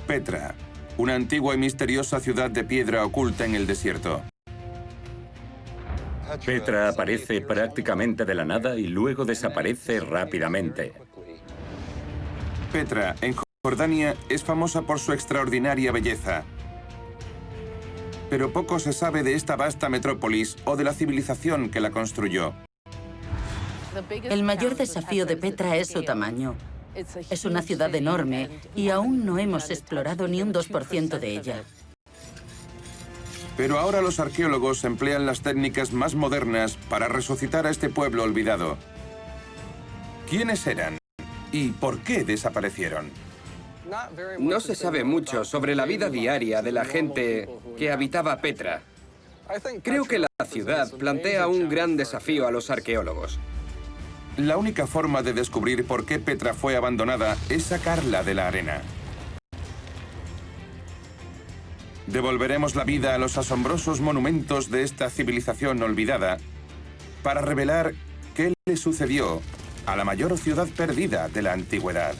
Petra, una antigua y misteriosa ciudad de piedra oculta en el desierto. Petra aparece prácticamente de la nada y luego desaparece rápidamente. Petra, en Jordania, es famosa por su extraordinaria belleza. Pero poco se sabe de esta vasta metrópolis o de la civilización que la construyó. El mayor desafío de Petra es su tamaño. Es una ciudad enorme y aún no hemos explorado ni un 2% de ella. Pero ahora los arqueólogos emplean las técnicas más modernas para resucitar a este pueblo olvidado. ¿Quiénes eran? ¿Y por qué desaparecieron? No se sabe mucho sobre la vida diaria de la gente que habitaba Petra. Creo que la ciudad plantea un gran desafío a los arqueólogos. La única forma de descubrir por qué Petra fue abandonada es sacarla de la arena. Devolveremos la vida a los asombrosos monumentos de esta civilización olvidada para revelar qué le sucedió a la mayor ciudad perdida de la antigüedad.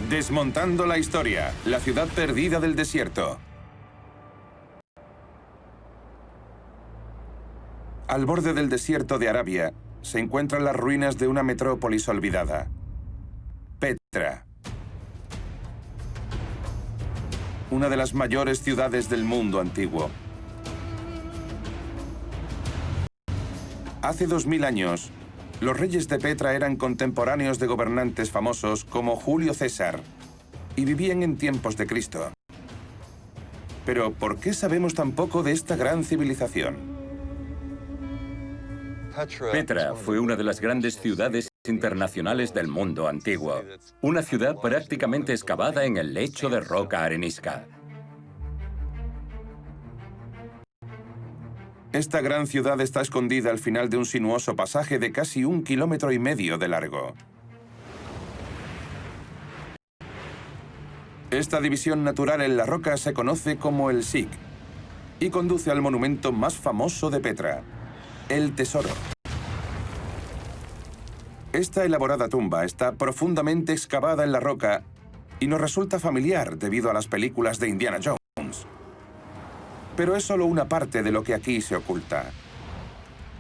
Desmontando la historia, la ciudad perdida del desierto. Al borde del desierto de Arabia se encuentran las ruinas de una metrópolis olvidada. Petra. Una de las mayores ciudades del mundo antiguo. Hace 2000 años, los reyes de Petra eran contemporáneos de gobernantes famosos como Julio César y vivían en tiempos de Cristo. Pero, ¿por qué sabemos tan poco de esta gran civilización? Petra fue una de las grandes ciudades internacionales del mundo antiguo. Una ciudad prácticamente excavada en el lecho de roca arenisca. Esta gran ciudad está escondida al final de un sinuoso pasaje de casi 1,5 kilómetros de largo. Esta división natural en la roca se conoce como el Sig y conduce al monumento más famoso de Petra, el Tesoro. Esta elaborada tumba está profundamente excavada en la roca y nos resulta familiar debido a las películas de Indiana Jones. Pero es solo una parte de lo que aquí se oculta.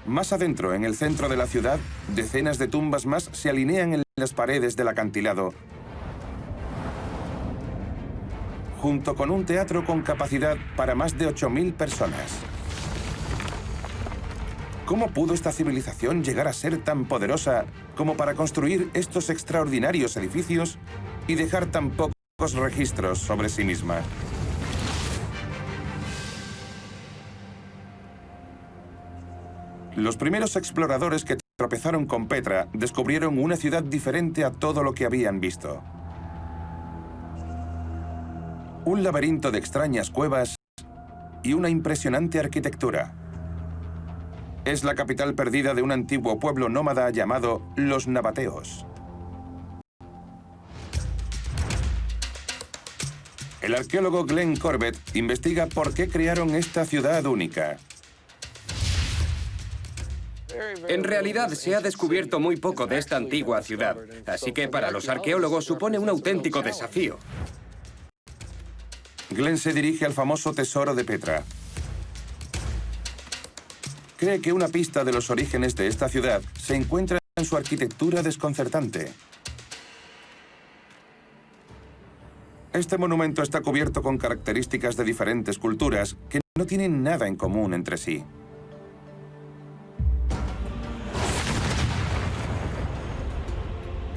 Más adentro, en el centro de la ciudad, decenas de tumbas más se alinean en las paredes del acantilado, junto con un teatro con capacidad para más de 8000 personas. ¿Cómo pudo esta civilización llegar a ser tan poderosa como para construir estos extraordinarios edificios y dejar tan pocos registros sobre sí misma? Los primeros exploradores que tropezaron con Petra descubrieron una ciudad diferente a todo lo que habían visto. Un laberinto de extrañas cuevas y una impresionante arquitectura. Es la capital perdida de un antiguo pueblo nómada llamado los Nabateos. El arqueólogo Glenn Corbett investiga por qué crearon esta ciudad única. En realidad se ha descubierto muy poco de esta antigua ciudad, así que para los arqueólogos supone un auténtico desafío. Glenn se dirige al famoso tesoro de Petra. Cree que una pista de los orígenes de esta ciudad se encuentra en su arquitectura desconcertante. Este monumento está cubierto con características de diferentes culturas que no tienen nada en común entre sí.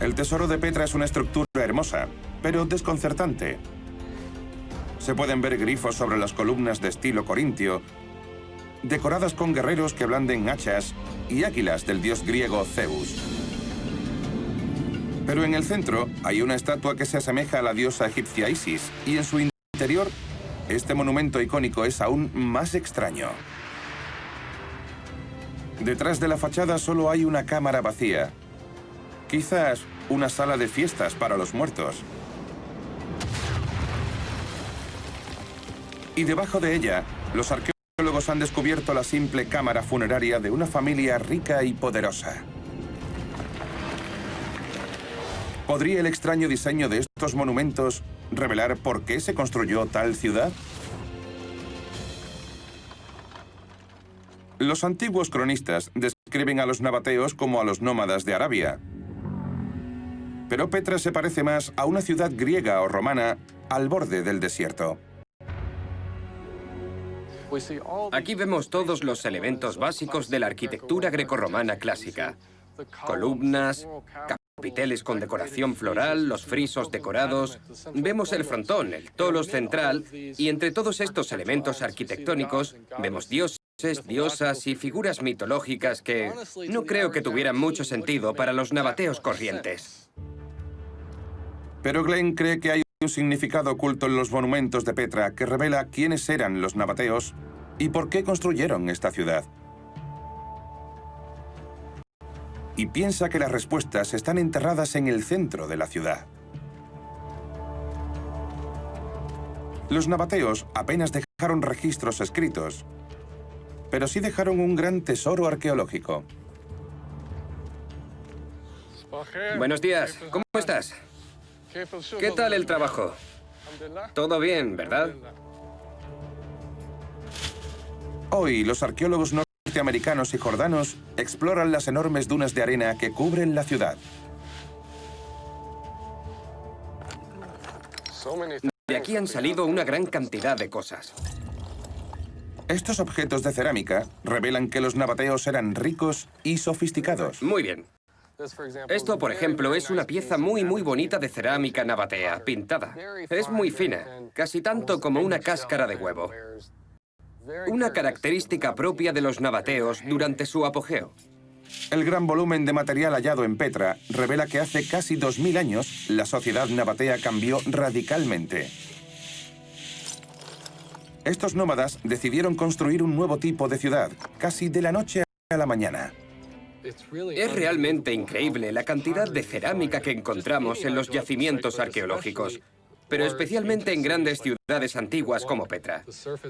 El tesoro de Petra es una estructura hermosa, pero desconcertante. Se pueden ver grifos sobre las columnas de estilo corintio, decoradas con guerreros que blanden hachas y águilas del dios griego Zeus. Pero en el centro hay una estatua que se asemeja a la diosa egipcia Isis, y en su interior, este monumento icónico es aún más extraño. Detrás de la fachada solo hay una cámara vacía. Quizás una sala de fiestas para los muertos. Y debajo de ella, los arqueólogos arqueólogos han descubierto la simple cámara funeraria de una familia rica y poderosa. ¿Podría el extraño diseño de estos monumentos revelar por qué se construyó tal ciudad? Los antiguos cronistas describen a los nabateos como a los nómadas de Arabia. Pero Petra se parece más a una ciudad griega o romana al borde del desierto. Aquí vemos todos los elementos básicos de la arquitectura grecorromana clásica. Columnas, capiteles con decoración floral, los frisos decorados. Vemos el frontón, el tolos central, y entre todos estos elementos arquitectónicos vemos dioses, diosas y figuras mitológicas que no creo que tuvieran mucho sentido para los nabateos corrientes. Pero Glenn cree que hay un significado oculto en los monumentos de Petra que revela quiénes eran los nabateos y por qué construyeron esta ciudad. Y piensa que las respuestas están enterradas en el centro de la ciudad. Los nabateos apenas dejaron registros escritos, pero sí dejaron un gran tesoro arqueológico. Buenos días, ¿cómo estás? ¿Qué tal el trabajo? Todo bien, ¿verdad? Hoy, los arqueólogos norteamericanos y jordanos exploran las enormes dunas de arena que cubren la ciudad. De aquí han salido una gran cantidad de cosas. Estos objetos de cerámica revelan que los nabateos eran ricos y sofisticados. Muy bien. Esto, por ejemplo, es una pieza muy bonita de cerámica nabatea, pintada. Es muy fina, casi tanto como una cáscara de huevo. Una característica propia de los nabateos durante su apogeo. El gran volumen de material hallado en Petra revela que hace casi 2000 años la sociedad nabatea cambió radicalmente. Estos nómadas decidieron construir un nuevo tipo de ciudad, casi de la noche a la mañana. Es realmente increíble la cantidad de cerámica que encontramos en los yacimientos arqueológicos, pero especialmente en grandes ciudades antiguas como Petra.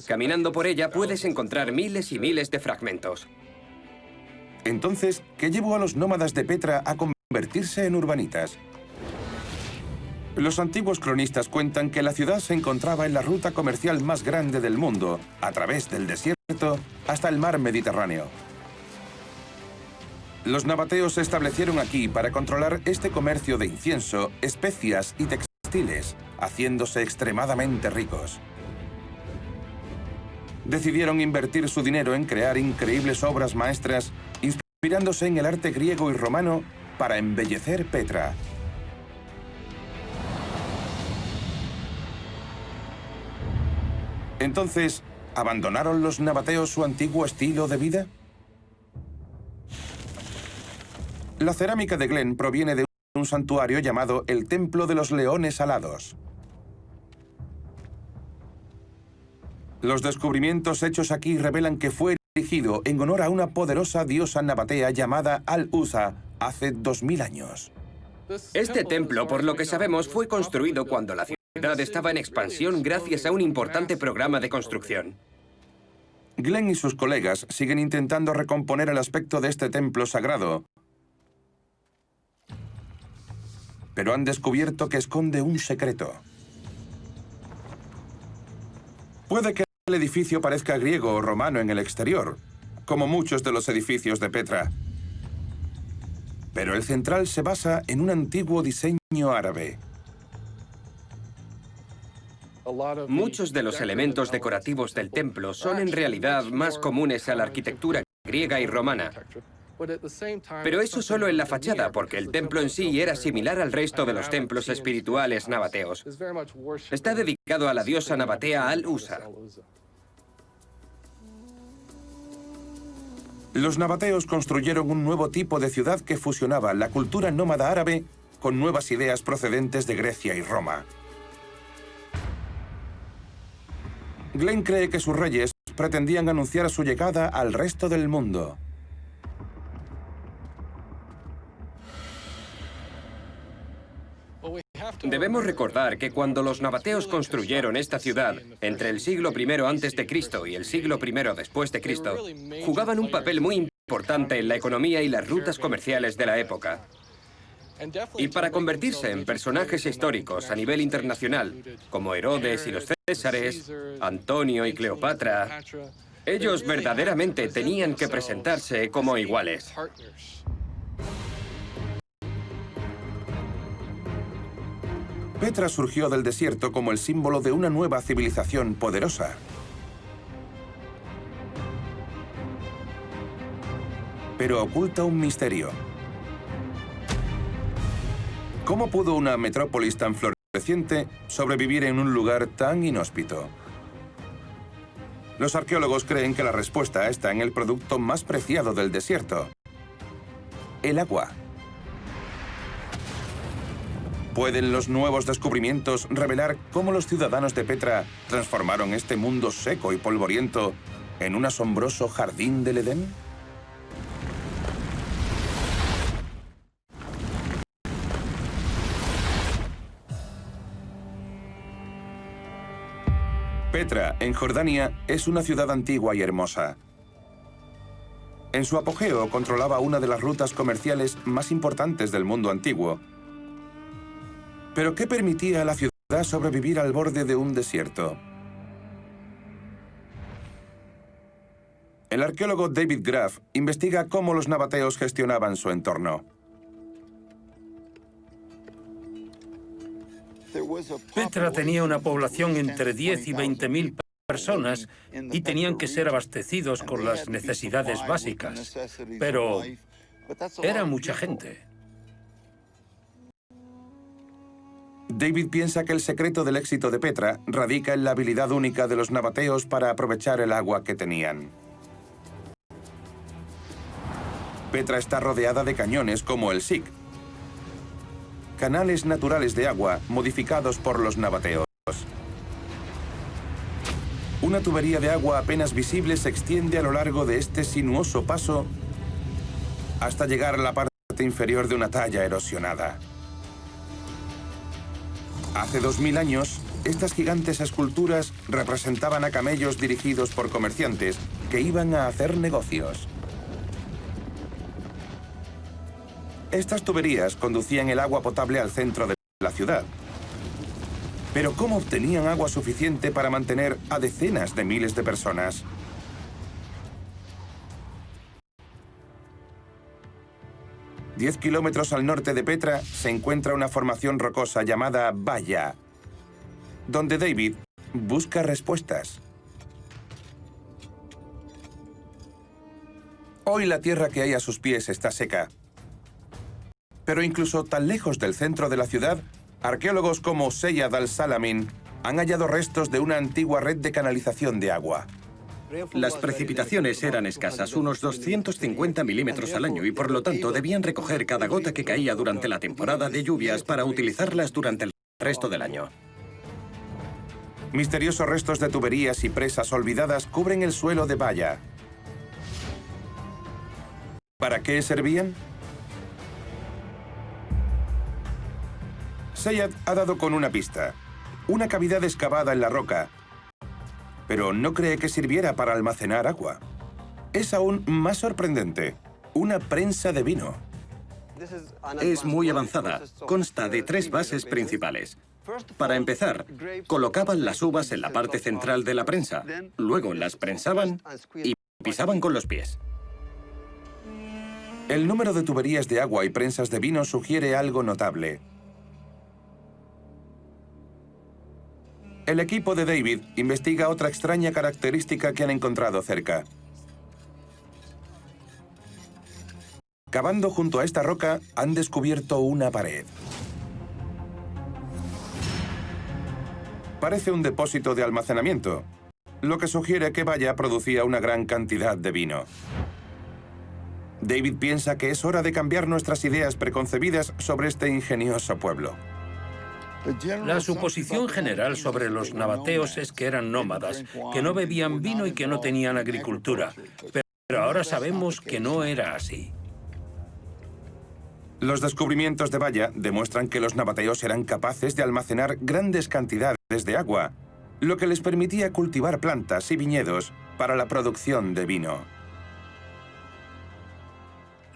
Caminando por ella puedes encontrar miles y miles de fragmentos. Entonces, ¿qué llevó a los nómadas de Petra a convertirse en urbanitas? Los antiguos cronistas cuentan que la ciudad se encontraba en la ruta comercial más grande del mundo, a través del desierto hasta el mar Mediterráneo. Los nabateos se establecieron aquí para controlar este comercio de incienso, especias y textiles, haciéndose extremadamente ricos. Decidieron invertir su dinero en crear increíbles obras maestras, inspirándose en el arte griego y romano para embellecer Petra. Entonces, ¿abandonaron los nabateos su antiguo estilo de vida? La cerámica de Glenn proviene de un santuario llamado el Templo de los Leones Alados. Los descubrimientos hechos aquí revelan que fue erigido en honor a una poderosa diosa nabatea llamada Al-Uza hace 2000 años. Este templo, por lo que sabemos, fue construido cuando la ciudad estaba en expansión gracias a un importante programa de construcción. Glenn y sus colegas siguen intentando recomponer el aspecto de este templo sagrado, pero han descubierto que esconde un secreto. Puede que el edificio parezca griego o romano en el exterior, como muchos de los edificios de Petra. Pero el central se basa en un antiguo diseño árabe. Muchos de los elementos decorativos del templo son en realidad más comunes a la arquitectura griega y romana. Pero eso solo en la fachada, porque el templo en sí era similar al resto de los templos espirituales nabateos. Está dedicado a la diosa nabatea Al-Uza. Los nabateos construyeron un nuevo tipo de ciudad que fusionaba la cultura nómada árabe con nuevas ideas procedentes de Grecia y Roma. Glenn cree que sus reyes pretendían anunciar su llegada al resto del mundo. Debemos recordar que cuando los nabateos construyeron esta ciudad, entre el siglo I a.C. y el siglo I después de Cristo, jugaban un papel muy importante en la economía y las rutas comerciales de la época. Y para convertirse en personajes históricos a nivel internacional, como Herodes y los Césares, Antonio y Cleopatra, ellos verdaderamente tenían que presentarse como iguales. Petra surgió del desierto como el símbolo de una nueva civilización poderosa. Pero oculta un misterio. ¿Cómo pudo una metrópolis tan floreciente sobrevivir en un lugar tan inhóspito? Los arqueólogos creen que la respuesta está en el producto más preciado del desierto: el agua. ¿Pueden los nuevos descubrimientos revelar cómo los ciudadanos de Petra transformaron este mundo seco y polvoriento en un asombroso jardín del Edén? Petra, en Jordania, es una ciudad antigua y hermosa. En su apogeo controlaba una de las rutas comerciales más importantes del mundo antiguo. ¿Pero qué permitía a la ciudad sobrevivir al borde de un desierto? El arqueólogo David Graff investiga cómo los nabateos gestionaban su entorno. Petra tenía una población entre 10 y 20.000 personas y tenían que ser abastecidos con las necesidades básicas. Pero era mucha gente. David piensa que el secreto del éxito de Petra radica en la habilidad única de los nabateos para aprovechar el agua que tenían. Petra está rodeada de cañones como el Sig, canales naturales de agua modificados por los nabateos. Una tubería de agua apenas visible se extiende a lo largo de este sinuoso paso hasta llegar a la parte inferior de una talla erosionada. Hace 2000 años, estas gigantes esculturas representaban a camellos dirigidos por comerciantes que iban a hacer negocios. Estas tuberías conducían el agua potable al centro de la ciudad. Pero ¿cómo obtenían agua suficiente para mantener a decenas de miles de personas? Diez kilómetros al norte de Petra se encuentra una formación rocosa llamada Valla, donde David busca respuestas. Hoy la tierra que hay a sus pies está seca. Pero incluso tan lejos del centro de la ciudad, arqueólogos como Seyad al-Salamin han hallado restos de una antigua red de canalización de agua. Las precipitaciones eran escasas, unos 250 milímetros al año, y por lo tanto debían recoger cada gota que caía durante la temporada de lluvias para utilizarlas durante el resto del año. Misteriosos restos de tuberías y presas olvidadas cubren el suelo de Valla. ¿Para qué servían? Seyad ha dado con una pista: una cavidad excavada en la roca. Pero no cree que sirviera para almacenar agua. Es aún más sorprendente: una prensa de vino. Es muy avanzada. Consta de 3 bases principales. Para empezar, colocaban las uvas en la parte central de la prensa. Luego las prensaban y pisaban con los pies. El número de tuberías de agua y prensas de vino sugiere algo notable. El equipo de David investiga otra extraña característica que han encontrado cerca. Cavando junto a esta roca, han descubierto una pared. Parece un depósito de almacenamiento, lo que sugiere que Valla producía una gran cantidad de vino. David piensa que es hora de cambiar nuestras ideas preconcebidas sobre este ingenioso pueblo. La suposición general sobre los nabateos es que eran nómadas, que no bebían vino y que no tenían agricultura. Pero ahora sabemos que no era así. Los descubrimientos de Valla demuestran que los nabateos eran capaces de almacenar grandes cantidades de agua, lo que les permitía cultivar plantas y viñedos para la producción de vino.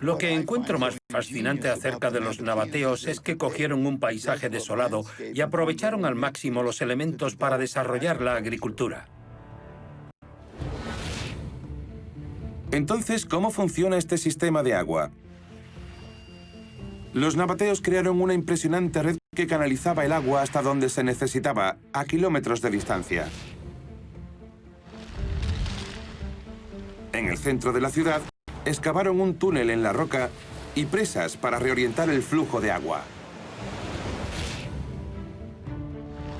Lo que encuentro más fascinante acerca de los nabateos es que cogieron un paisaje desolado y aprovecharon al máximo los elementos para desarrollar la agricultura. Entonces, ¿cómo funciona este sistema de agua? Los nabateos crearon una impresionante red que canalizaba el agua hasta donde se necesitaba, a kilómetros de distancia. En el centro de la ciudad, excavaron un túnel en la roca y presas para reorientar el flujo de agua.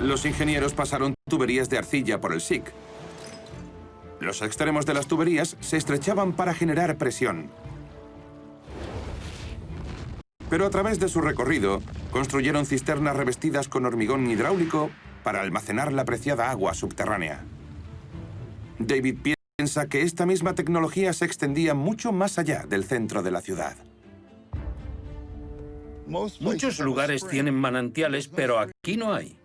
Los ingenieros pasaron tuberías de arcilla por el SIC. Los extremos de las tuberías se estrechaban para generar presión. Pero a través de su recorrido, construyeron cisternas revestidas con hormigón hidráulico para almacenar la preciada agua subterránea. David piensa que esta misma tecnología se extendía mucho más allá del centro de la ciudad. Muchos lugares tienen manantiales, pero aquí no hay.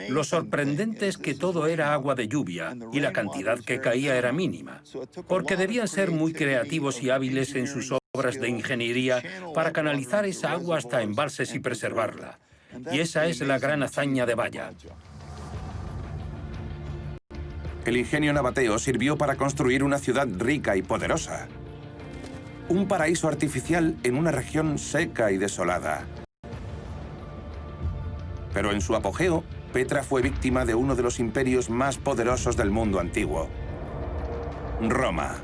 Lo sorprendente es que todo era agua de lluvia y la cantidad que caía era mínima, porque debían ser muy creativos y hábiles en sus obras de ingeniería para canalizar esa agua hasta embalses y preservarla. Y esa es la gran hazaña de Valla. El ingenio nabateo sirvió para construir una ciudad rica y poderosa. Un paraíso artificial en una región seca y desolada. Pero en su apogeo, Petra fue víctima de uno de los imperios más poderosos del mundo antiguo: Roma.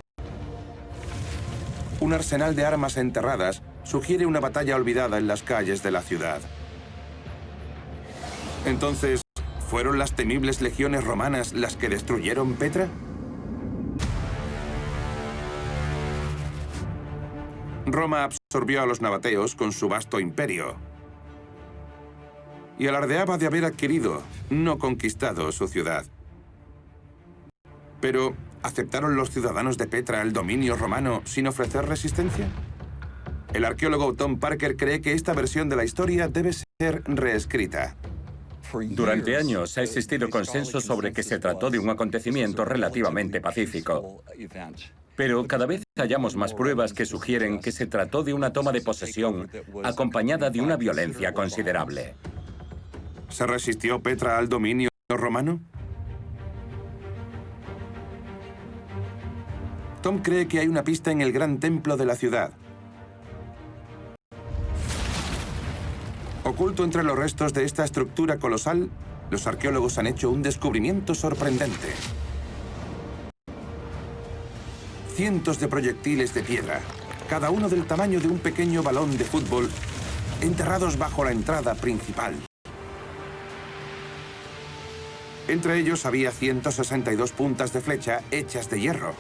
Un arsenal de armas enterradas sugiere una batalla olvidada en las calles de la ciudad. Entonces, ¿fueron las temibles legiones romanas las que destruyeron Petra? Roma absorbió a los nabateos con su vasto imperio y alardeaba de haber adquirido, no conquistado, su ciudad. Pero, ¿aceptaron los ciudadanos de Petra el dominio romano sin ofrecer resistencia? El arqueólogo Tom Parker cree que esta versión de la historia debe ser reescrita. Durante años ha existido consenso sobre que se trató de un acontecimiento relativamente pacífico. Pero cada vez hallamos más pruebas que sugieren que se trató de una toma de posesión acompañada de una violencia considerable. ¿Se resistió Petra al dominio romano? Tom cree que hay una pista en el gran templo de la ciudad. Oculto entre los restos de esta estructura colosal, los arqueólogos han hecho un descubrimiento sorprendente. Cientos de proyectiles de piedra, cada uno del tamaño de un pequeño balón de fútbol, enterrados bajo la entrada principal. Entre ellos había 162 puntas de flecha hechas de hierro.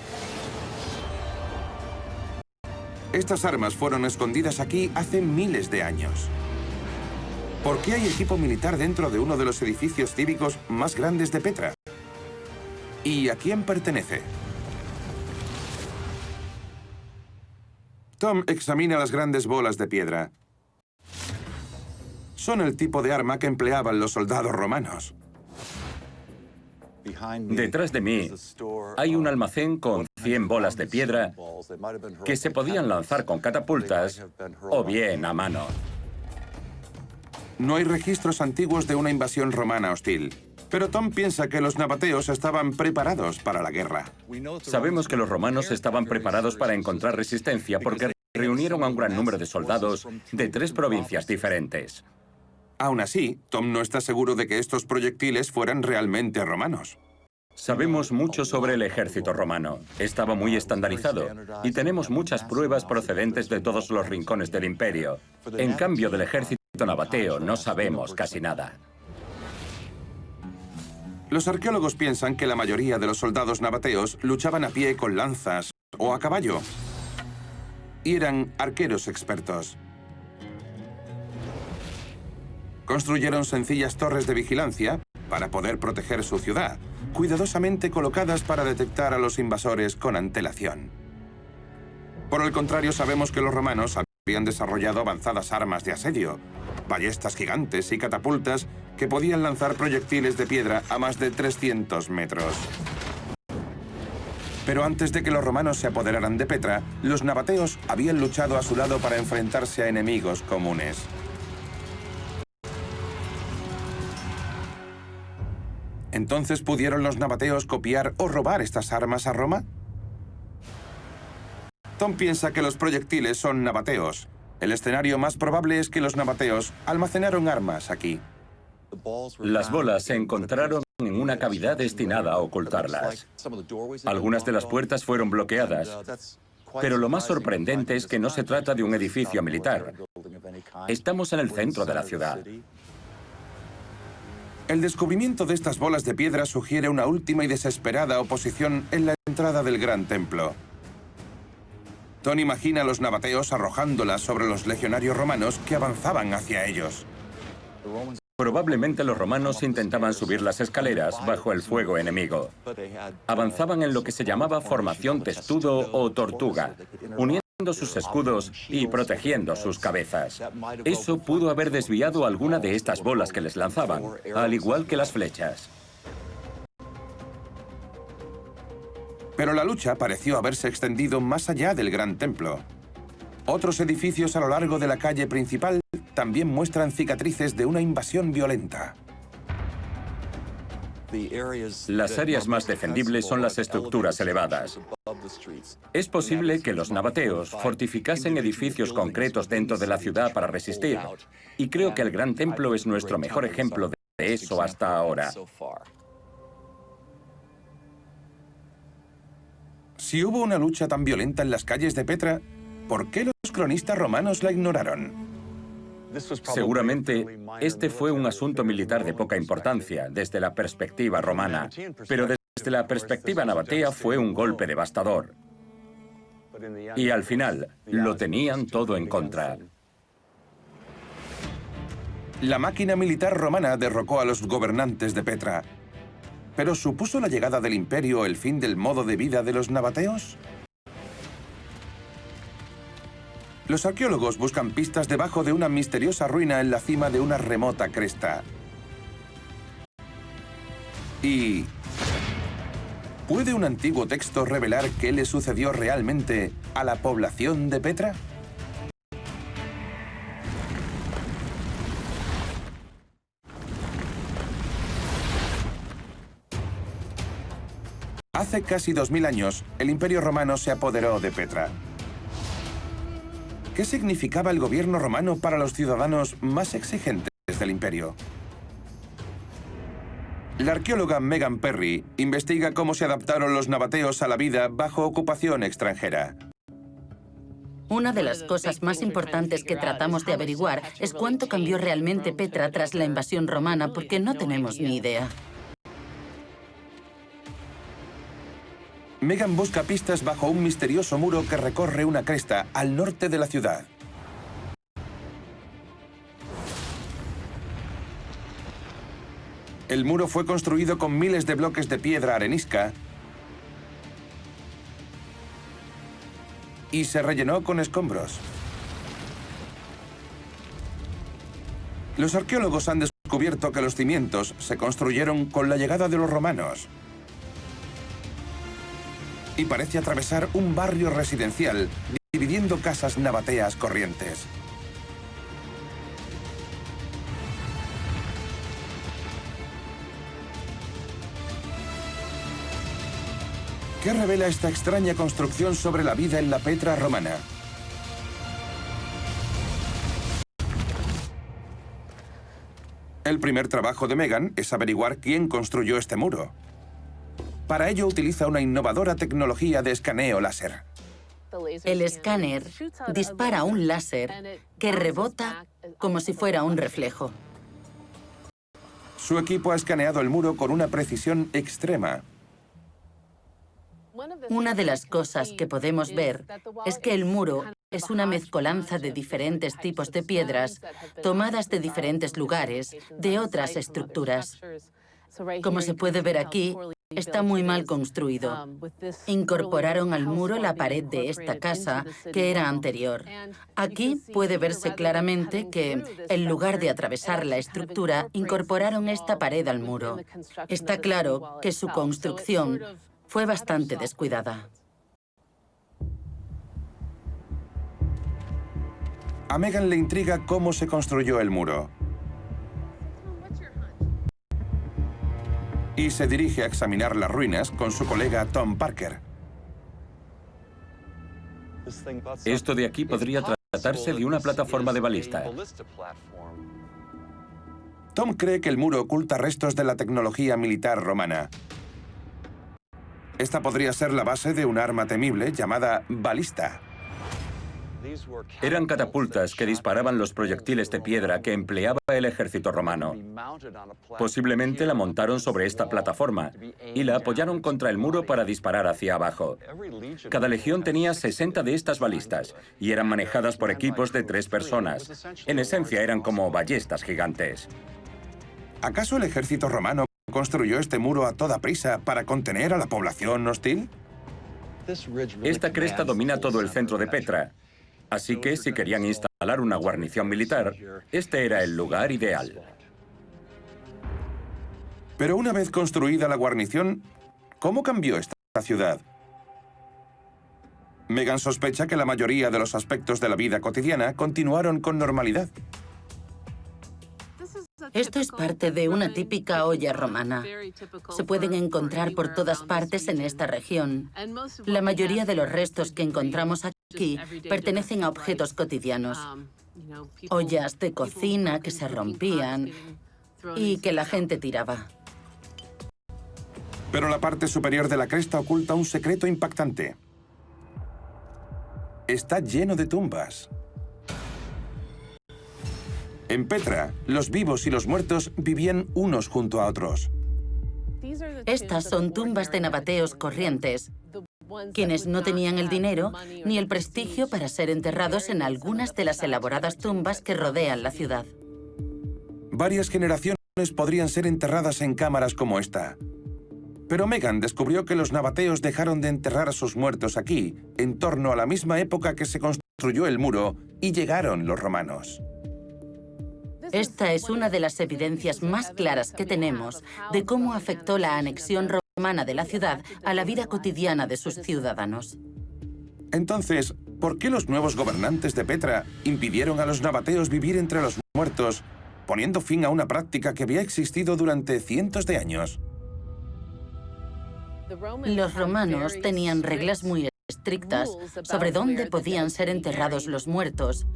Estas armas fueron escondidas aquí hace miles de años. ¿Por qué hay equipo militar dentro de uno de los edificios cívicos más grandes de Petra? ¿Y a quién pertenece? Tom examina las grandes bolas de piedra. Son el tipo de arma que empleaban los soldados romanos. Detrás de mí hay un almacén con 100 bolas de piedra que se podían lanzar con catapultas o bien a mano. No hay registros antiguos de una invasión romana hostil, pero Tom piensa que los nabateos estaban preparados para la guerra. Sabemos que los romanos estaban preparados para encontrar resistencia porque reunieron a un gran número de soldados de 3 provincias diferentes. Aún así, Tom no está seguro de que estos proyectiles fueran realmente romanos. Sabemos mucho sobre el ejército romano. Estaba muy estandarizado y tenemos muchas pruebas procedentes de todos los rincones del imperio. En cambio, del ejército nabateo no sabemos casi nada. Los arqueólogos piensan que la mayoría de los soldados nabateos luchaban a pie con lanzas o a caballo y eran arqueros expertos. Construyeron sencillas torres de vigilancia para poder proteger su ciudad, cuidadosamente colocadas para detectar a los invasores con antelación. Por el contrario, sabemos que los romanos habían desarrollado avanzadas armas de asedio, ballestas gigantes y catapultas que podían lanzar proyectiles de piedra a más de 300 metros. Pero antes de que los romanos se apoderaran de Petra, los nabateos habían luchado a su lado para enfrentarse a enemigos comunes. ¿Entonces pudieron los nabateos copiar o robar estas armas a Roma? Tom piensa que los proyectiles son nabateos. El escenario más probable es que los nabateos almacenaron armas aquí. Las bolas se encontraron en una cavidad destinada a ocultarlas. Algunas de las puertas fueron bloqueadas, pero lo más sorprendente es que no se trata de un edificio militar. Estamos en el centro de la ciudad. El descubrimiento de estas bolas de piedra sugiere una última y desesperada oposición en la entrada del Gran Templo. Tom imagina a los nabateos arrojándolas sobre los legionarios romanos que avanzaban hacia ellos. Probablemente los romanos intentaban subir las escaleras bajo el fuego enemigo. Avanzaban en lo que se llamaba formación testudo o tortuga, uniendo sus escudos y protegiendo sus cabezas. Eso pudo haber desviado alguna de estas bolas que les lanzaban, al igual que las flechas. Pero la lucha pareció haberse extendido más allá del Gran Templo. Otros edificios a lo largo de la calle principal también muestran cicatrices de una invasión violenta. Las áreas más defendibles son las estructuras elevadas. Es posible que los nabateos fortificasen edificios concretos dentro de la ciudad para resistir, y creo que el Gran Templo es nuestro mejor ejemplo de eso hasta ahora. Si hubo una lucha tan violenta en las calles de Petra, ¿por qué los cronistas romanos la ignoraron? Seguramente, este fue un asunto militar de poca importancia desde la perspectiva romana, pero desde la perspectiva nabatea fue un golpe devastador. Y al final, lo tenían todo en contra. La máquina militar romana derrocó a los gobernantes de Petra. ¿Pero supuso la llegada del imperio el fin del modo de vida de los nabateos? Los arqueólogos buscan pistas debajo de una misteriosa ruina en la cima de una remota cresta. ¿Y puede un antiguo texto revelar qué le sucedió realmente a la población de Petra? Hace casi 2000 años, el Imperio Romano se apoderó de Petra. ¿Qué significaba el gobierno romano para los ciudadanos más exigentes del imperio? La arqueóloga Megan Perry investiga cómo se adaptaron los nabateos a la vida bajo ocupación extranjera. Una de las cosas más importantes que tratamos de averiguar es cuánto cambió realmente Petra tras la invasión romana, porque no tenemos ni idea. Megan busca pistas bajo un misterioso muro que recorre una cresta al norte de la ciudad. El muro fue construido con miles de bloques de piedra arenisca y se rellenó con escombros. Los arqueólogos han descubierto que los cimientos se construyeron con la llegada de los romanos. Y parece atravesar un barrio residencial, dividiendo casas nabateas corrientes. ¿Qué revela esta extraña construcción sobre la vida en la Petra romana? El primer trabajo de Megan es averiguar quién construyó este muro. Para ello utiliza una innovadora tecnología de escaneo láser. El escáner dispara un láser que rebota como si fuera un reflejo. Su equipo ha escaneado el muro con una precisión extrema. Una de las cosas que podemos ver es que el muro es una mezcolanza de diferentes tipos de piedras tomadas de diferentes lugares, de otras estructuras. Como se puede ver aquí, está muy mal construido. Incorporaron al muro la pared de esta casa, que era anterior. Aquí puede verse claramente que, en lugar de atravesar la estructura, incorporaron esta pared al muro. Está claro que su construcción fue bastante descuidada. A Megan le intriga cómo se construyó el muro. Y se dirige a examinar las ruinas con su colega Tom Parker. Esto de aquí podría tratarse de una plataforma de balista. Tom cree que el muro oculta restos de la tecnología militar romana. Esta podría ser la base de un arma temible llamada balista. Eran catapultas que disparaban los proyectiles de piedra que empleaba el ejército romano. Posiblemente la montaron sobre esta plataforma y la apoyaron contra el muro para disparar hacia abajo. Cada legión tenía 60 de estas balistas y eran manejadas por equipos de 3 personas. En esencia eran como ballestas gigantes. ¿Acaso el ejército romano construyó este muro a toda prisa para contener a la población hostil? Esta cresta domina todo el centro de Petra. Así que, si querían instalar una guarnición militar, este era el lugar ideal. Pero una vez construida la guarnición, ¿cómo cambió esta ciudad? Megan sospecha que la mayoría de los aspectos de la vida cotidiana continuaron con normalidad. Esto es parte de una típica olla romana. Se pueden encontrar por todas partes en esta región. La mayoría de los restos que encontramos aquí pertenecen a objetos cotidianos. Ollas de cocina que se rompían y que la gente tiraba. Pero la parte superior de la cresta oculta un secreto impactante. Está lleno de tumbas. En Petra, los vivos y los muertos vivían unos junto a otros. Estas son tumbas de nabateos corrientes, quienes no tenían el dinero ni el prestigio para ser enterrados en algunas de las elaboradas tumbas que rodean la ciudad. Varias generaciones podrían ser enterradas en cámaras como esta. Pero Megan descubrió que los nabateos dejaron de enterrar a sus muertos aquí, en torno a la misma época que se construyó el muro y llegaron los romanos. Esta es una de las evidencias más claras que tenemos de cómo afectó la anexión romana de la ciudad a la vida cotidiana de sus ciudadanos. Entonces, ¿por qué los nuevos gobernantes de Petra impidieron a los nabateos vivir entre los muertos, poniendo fin a una práctica que había existido durante cientos de años? Los romanos tenían reglas muy estrictas sobre dónde podían ser enterrados los muertos.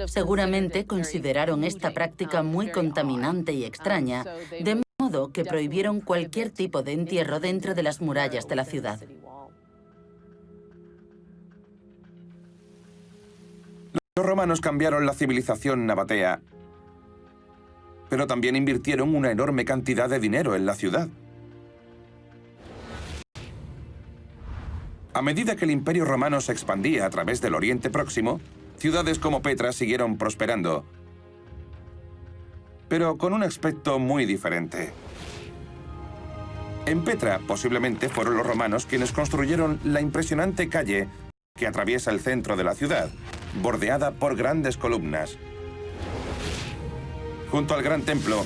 Seguramente consideraron esta práctica muy contaminante y extraña, de modo que prohibieron cualquier tipo de entierro dentro de las murallas de la ciudad. Los romanos cambiaron la civilización nabatea, pero también invirtieron una enorme cantidad de dinero en la ciudad. A medida que el Imperio Romano se expandía a través del Oriente Próximo, ciudades como Petra siguieron prosperando, pero con un aspecto muy diferente. En Petra, posiblemente fueron los romanos quienes construyeron la impresionante calle que atraviesa el centro de la ciudad, bordeada por grandes columnas. Junto al gran templo,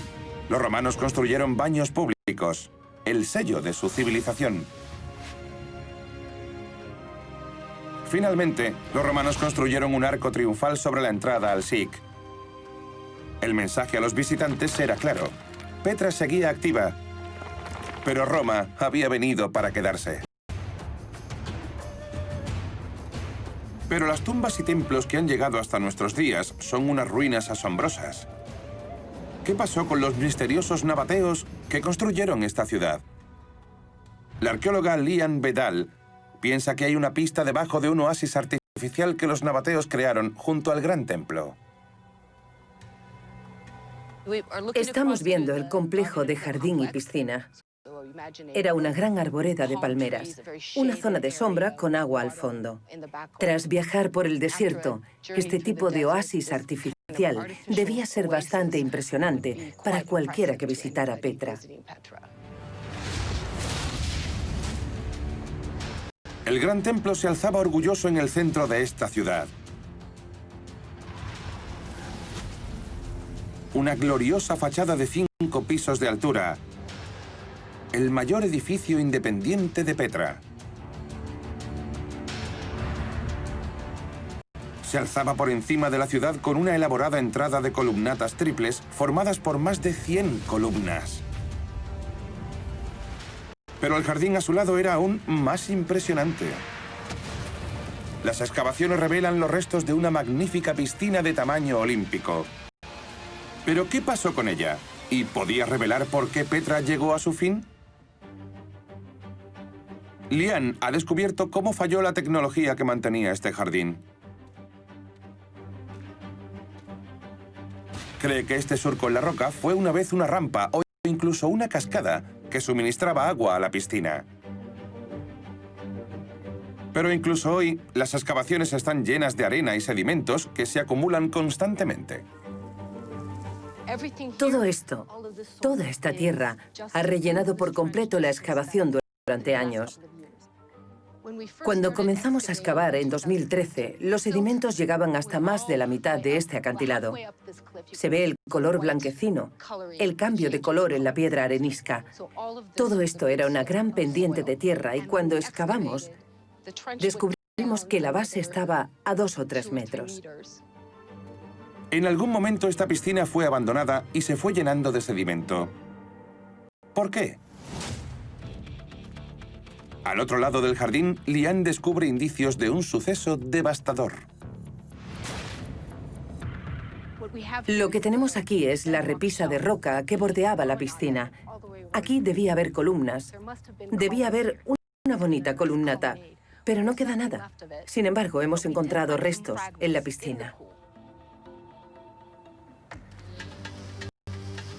los romanos construyeron baños públicos, el sello de su civilización. Finalmente, los romanos construyeron un arco triunfal sobre la entrada al Sic. El mensaje a los visitantes era claro. Petra seguía activa, pero Roma había venido para quedarse. Pero las tumbas y templos que han llegado hasta nuestros días son unas ruinas asombrosas. ¿Qué pasó con los misteriosos nabateos que construyeron esta ciudad? La arqueóloga Lian Bedal piensa que hay una pista debajo de un oasis artificial que los nabateos crearon junto al gran templo. Estamos viendo el complejo de jardín y piscina. Era una gran arboleda de palmeras, una zona de sombra con agua al fondo. Tras viajar por el desierto, este tipo de oasis artificial debía ser bastante impresionante para cualquiera que visitara Petra. El gran templo se alzaba orgulloso en el centro de esta ciudad. Una gloriosa fachada de 5 pisos de altura. El mayor edificio independiente de Petra. Se alzaba por encima de la ciudad con una elaborada entrada de columnatas triples formadas por más de 100 columnas. Pero el jardín a su lado era aún más impresionante. Las excavaciones revelan los restos de una magnífica piscina de tamaño olímpico. ¿Pero qué pasó con ella? ¿Y podía revelar por qué Petra llegó a su fin? Lian ha descubierto cómo falló la tecnología que mantenía este jardín. Cree que este surco en la roca fue una vez una rampa o incluso una cascada que suministraba agua a la piscina. Pero incluso hoy, las excavaciones están llenas de arena y sedimentos que se acumulan constantemente. Todo esto, toda esta tierra, ha rellenado por completo la excavación durante años. Cuando comenzamos a excavar en 2013, los sedimentos llegaban hasta más de la mitad de este acantilado. Se ve el color blanquecino, el cambio de color en la piedra arenisca. Todo esto era una gran pendiente de tierra y cuando excavamos, descubrimos que la base estaba a 2 o 3 metros. En algún momento esta piscina fue abandonada y se fue llenando de sedimento. ¿Por qué? Al otro lado del jardín, Lian descubre indicios de un suceso devastador. Lo que tenemos aquí es la repisa de roca que bordeaba la piscina. Aquí debía haber columnas. Debía haber una bonita columnata, pero no queda nada. Sin embargo, hemos encontrado restos en la piscina.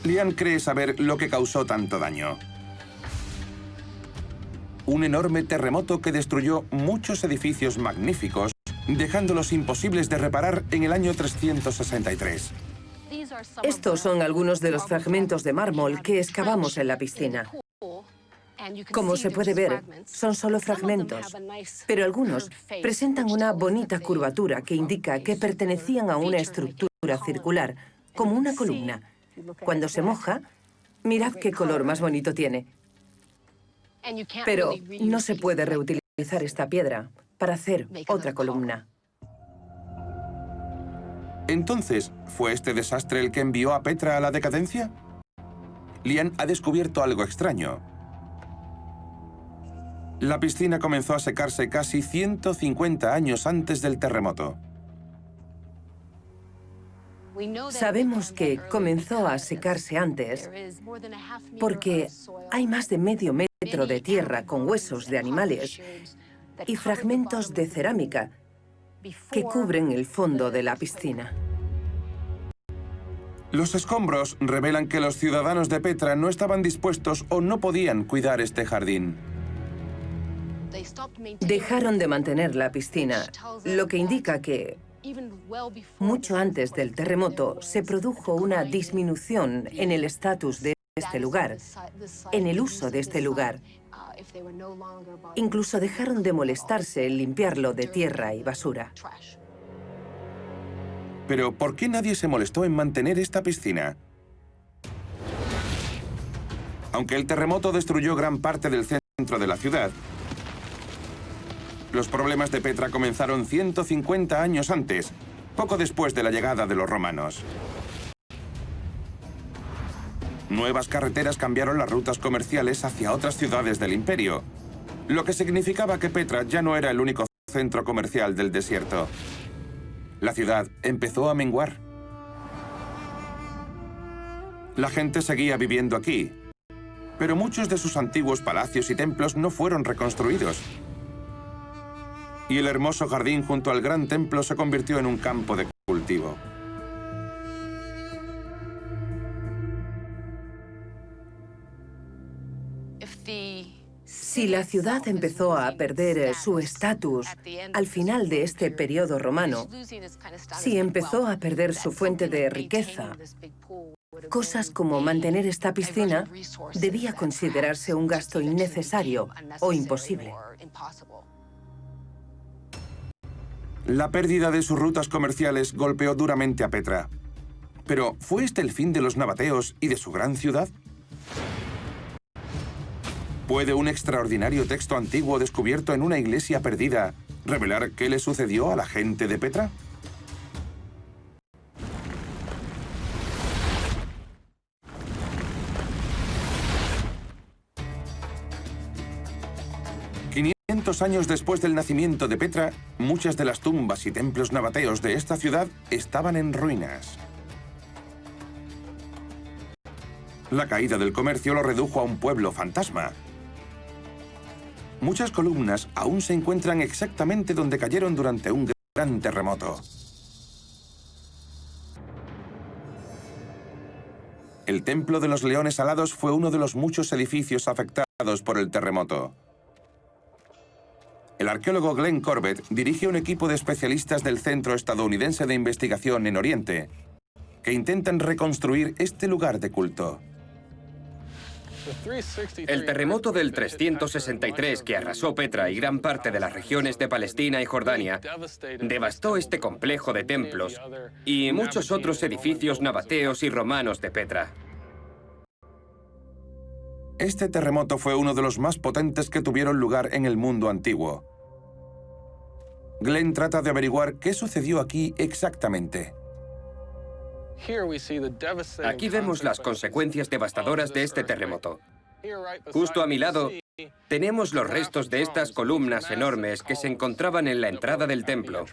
Lian cree saber lo que causó tanto daño. Un enorme terremoto que destruyó muchos edificios magníficos, dejándolos imposibles de reparar en el año 363. Estos son algunos de los fragmentos de mármol que excavamos en la piscina. Como se puede ver, son solo fragmentos, pero algunos presentan una bonita curvatura que indica que pertenecían a una estructura circular, como una columna. Cuando se moja, mirad qué color más bonito tiene. Pero no se puede reutilizar esta piedra para hacer otra columna. Entonces, ¿fue este desastre el que envió a Petra a la decadencia? Lian ha descubierto algo extraño. La piscina comenzó a secarse casi 150 años antes del terremoto. Sabemos que comenzó a secarse antes porque hay más de medio metro de tierra con huesos de animales y fragmentos de cerámica que cubren el fondo de la piscina. Los escombros revelan que los ciudadanos de Petra no estaban dispuestos o no podían cuidar este jardín. Dejaron de mantener la piscina, lo que indica que mucho antes del terremoto se produjo una disminución en el estatus de este lugar, en el uso de este lugar. Incluso dejaron de molestarse en limpiarlo de tierra y basura. Pero ¿por qué nadie se molestó en mantener esta piscina? Aunque el terremoto destruyó gran parte del centro de la ciudad, los problemas de Petra comenzaron 150 años antes, poco después de la llegada de los romanos. Nuevas carreteras cambiaron las rutas comerciales hacia otras ciudades del imperio, lo que significaba que Petra ya no era el único centro comercial del desierto. La ciudad empezó a menguar. La gente seguía viviendo aquí, pero muchos de sus antiguos palacios y templos no fueron reconstruidos. Y el hermoso jardín junto al gran templo se convirtió en un campo de cultivo. Si la ciudad empezó a perder su estatus al final de este periodo romano, si empezó a perder su fuente de riqueza, cosas como mantener esta piscina debía considerarse un gasto innecesario o imposible. La pérdida de sus rutas comerciales golpeó duramente a Petra. Pero, ¿fue este el fin de los nabateos y de su gran ciudad? ¿Puede un extraordinario texto antiguo descubierto en una iglesia perdida revelar qué le sucedió a la gente de Petra? Años después del nacimiento de Petra, muchas de las tumbas y templos nabateos de esta ciudad estaban en ruinas. La caída del comercio lo redujo a un pueblo fantasma. Muchas columnas aún se encuentran exactamente donde cayeron durante un gran terremoto. El Templo de los Leones Alados fue uno de los muchos edificios afectados por el terremoto. El arqueólogo Glenn Corbett dirige un equipo de especialistas del Centro Estadounidense de Investigación en Oriente, que intentan reconstruir este lugar de culto. El terremoto del 363 que arrasó Petra y gran parte de las regiones de Palestina y Jordania devastó este complejo de templos y muchos otros edificios nabateos y romanos de Petra. Este terremoto fue uno de los más potentes que tuvieron lugar en el mundo antiguo. Glenn trata de averiguar qué sucedió aquí exactamente. Aquí vemos las consecuencias devastadoras de este terremoto. Justo a mi lado tenemos los restos de estas columnas enormes que se encontraban en la entrada del templo.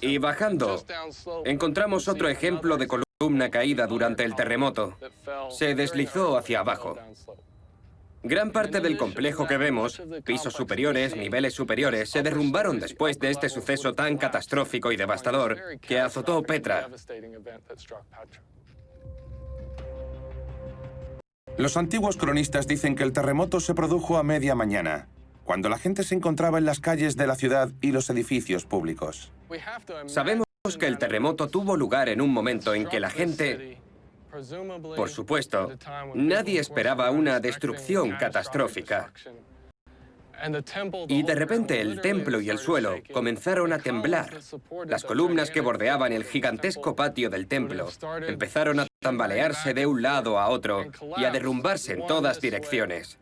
Y bajando, encontramos otro ejemplo de columna caída durante el terremoto. Se deslizó hacia abajo. Gran parte del complejo que vemos, pisos superiores, niveles superiores, se derrumbaron después de este suceso tan catastrófico y devastador que azotó Petra. Los antiguos cronistas dicen que el terremoto se produjo a media mañana, cuando la gente se encontraba en las calles de la ciudad y los edificios públicos. Sabemos que el terremoto tuvo lugar en un momento en que la gente, por supuesto, nadie esperaba una destrucción catastrófica. Y de repente el templo y el suelo comenzaron a temblar. Las columnas que bordeaban el gigantesco patio del templo empezaron a tambalearse de un lado a otro y a derrumbarse en todas direcciones.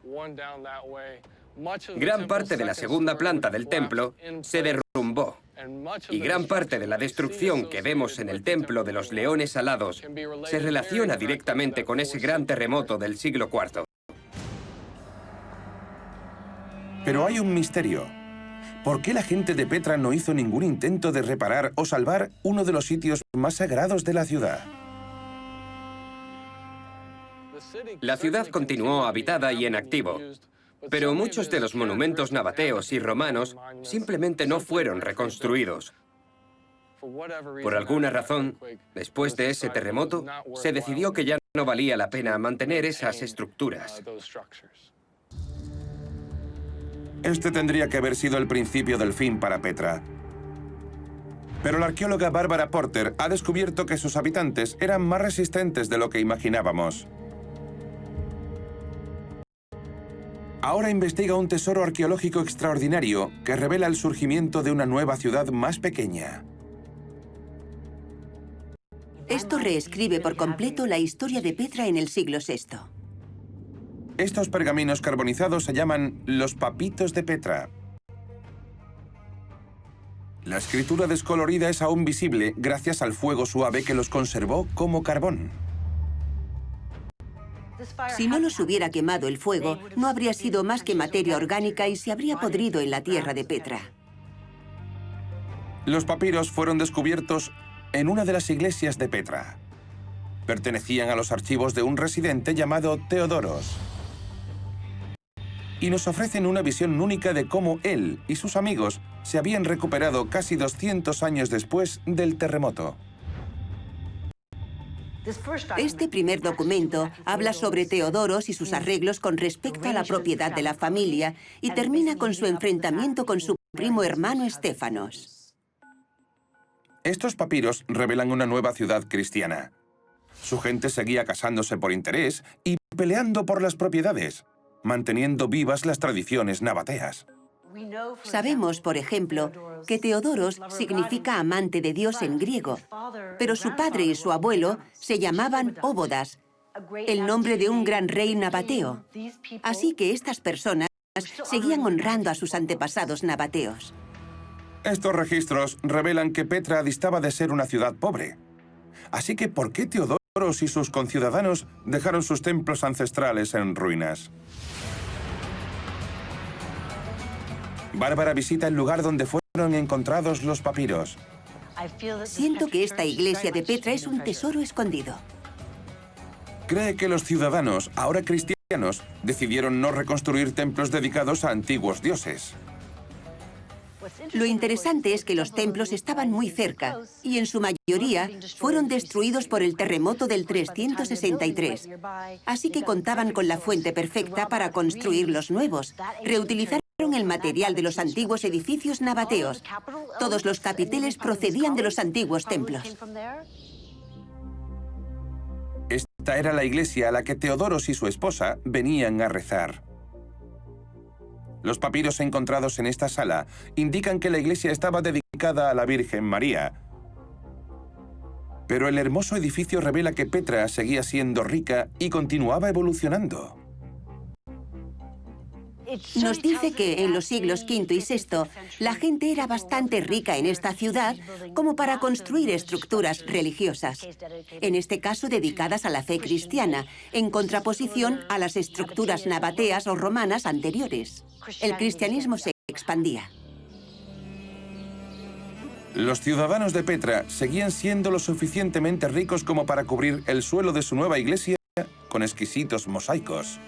Gran parte de la segunda planta del templo se derrumbó. Y gran parte de la destrucción que vemos en el Templo de los Leones Alados se relaciona directamente con ese gran terremoto del siglo IV. Pero hay un misterio. ¿Por qué la gente de Petra no hizo ningún intento de reparar o salvar uno de los sitios más sagrados de la ciudad? La ciudad continuó habitada y en activo, pero muchos de los monumentos nabateos y romanos simplemente no fueron reconstruidos. Por alguna razón, después de ese terremoto, se decidió que ya no valía la pena mantener esas estructuras. Este tendría que haber sido el principio del fin para Petra. Pero la arqueóloga Barbara Porter ha descubierto que sus habitantes eran más resistentes de lo que imaginábamos. Ahora investiga un tesoro arqueológico extraordinario que revela el surgimiento de una nueva ciudad más pequeña. Esto reescribe por completo la historia de Petra en el siglo VI. Estos pergaminos carbonizados se llaman los papitos de Petra. La escritura descolorida es aún visible gracias al fuego suave que los conservó como carbón. Si no los hubiera quemado el fuego, no habría sido más que materia orgánica y se habría podrido en la tierra de Petra. Los papiros fueron descubiertos en una de las iglesias de Petra. Pertenecían a los archivos de un residente llamado Teodoros. Y nos ofrecen una visión única de cómo él y sus amigos se habían recuperado casi 200 años después del terremoto. Este primer documento habla sobre Teodoros y sus arreglos con respecto a la propiedad de la familia y termina con su enfrentamiento con su primo hermano Estéfanos. Estos papiros revelan una nueva ciudad cristiana. Su gente seguía casándose por interés y peleando por las propiedades, manteniendo vivas las tradiciones nabateas. Sabemos, por ejemplo, que Teodoros significa amante de Dios en griego, pero su padre y su abuelo se llamaban Óbodas, el nombre de un gran rey nabateo. Así que estas personas seguían honrando a sus antepasados nabateos. Estos registros revelan que Petra distaba de ser una ciudad pobre. Así que, ¿por qué Teodoros y sus conciudadanos dejaron sus templos ancestrales en ruinas? Bárbara visita el lugar donde fueron encontrados los papiros. Siento que esta iglesia de Petra es un tesoro escondido. Cree que los ciudadanos, ahora cristianos, decidieron no reconstruir templos dedicados a antiguos dioses. Lo interesante es que los templos estaban muy cerca y en su mayoría fueron destruidos por el terremoto del 363. Así que contaban con la fuente perfecta para construir los nuevos. Reutilizaron el material de los antiguos edificios nabateos. Todos los capiteles procedían de los antiguos templos. Esta era la iglesia a la que Teodoros y su esposa venían a rezar. Los papiros encontrados en esta sala indican que la iglesia estaba dedicada a la Virgen María. Pero el hermoso edificio revela que Petra seguía siendo rica y continuaba evolucionando. Nos dice que en los siglos V y VI la gente era bastante rica en esta ciudad como para construir estructuras religiosas, en este caso dedicadas a la fe cristiana, en contraposición a las estructuras nabateas o romanas anteriores. El cristianismo se expandía. Los ciudadanos de Petra seguían siendo lo suficientemente ricos como para cubrir el suelo de su nueva iglesia con exquisitos mosaicos.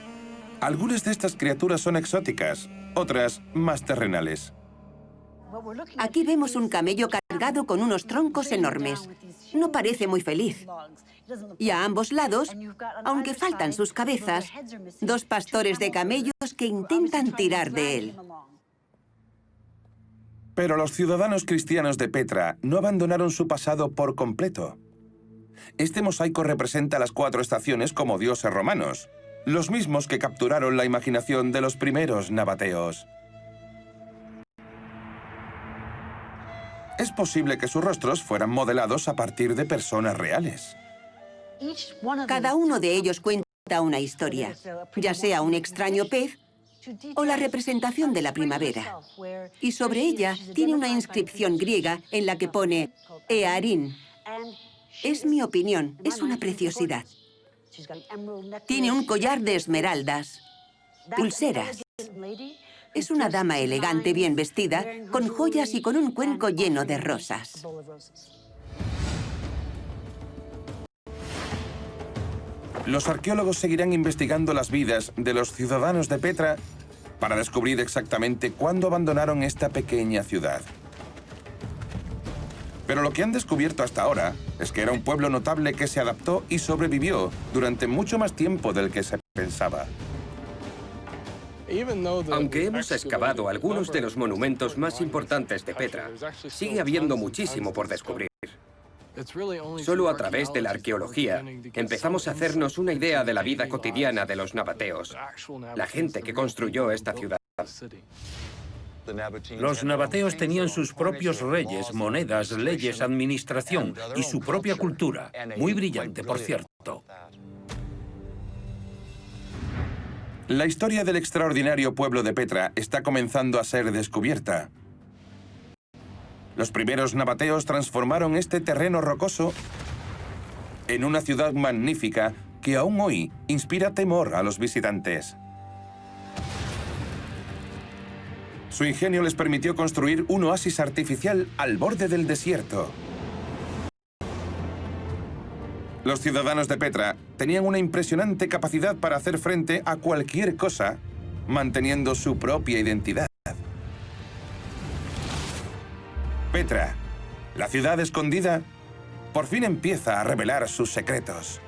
Algunas de estas criaturas son exóticas, otras más terrenales. Aquí vemos un camello cargado con unos troncos enormes. No parece muy feliz. Y a ambos lados, aunque faltan sus cabezas, dos pastores de camellos que intentan tirar de él. Pero los ciudadanos cristianos de Petra no abandonaron su pasado por completo. Este mosaico representa las 4 estaciones como dioses romanos, los mismos que capturaron la imaginación de los primeros nabateos. Es posible que sus rostros fueran modelados a partir de personas reales. Cada uno de ellos cuenta una historia, ya sea un extraño pez o la representación de la primavera. Y sobre ella tiene una inscripción griega en la que pone Earín. Es mi opinión, es una preciosidad. Tiene un collar de esmeraldas, pulseras. Es una dama elegante, bien vestida, con joyas y con un cuenco lleno de rosas. Los arqueólogos seguirán investigando las vidas de los ciudadanos de Petra para descubrir exactamente cuándo abandonaron esta pequeña ciudad. Pero lo que han descubierto hasta ahora es que era un pueblo notable que se adaptó y sobrevivió durante mucho más tiempo del que se pensaba. Aunque hemos excavado algunos de los monumentos más importantes de Petra, sigue habiendo muchísimo por descubrir. Solo a través de la arqueología empezamos a hacernos una idea de la vida cotidiana de los nabateos, la gente que construyó esta ciudad. Los nabateos tenían sus propios reyes, monedas, leyes, administración y su propia cultura, muy brillante, por cierto. La historia del extraordinario pueblo de Petra está comenzando a ser descubierta. Los primeros nabateos transformaron este terreno rocoso en una ciudad magnífica que aún hoy inspira temor a los visitantes. Su ingenio les permitió construir un oasis artificial al borde del desierto. Los ciudadanos de Petra tenían una impresionante capacidad para hacer frente a cualquier cosa, manteniendo su propia identidad. Petra, la ciudad escondida, por fin empieza a revelar sus secretos.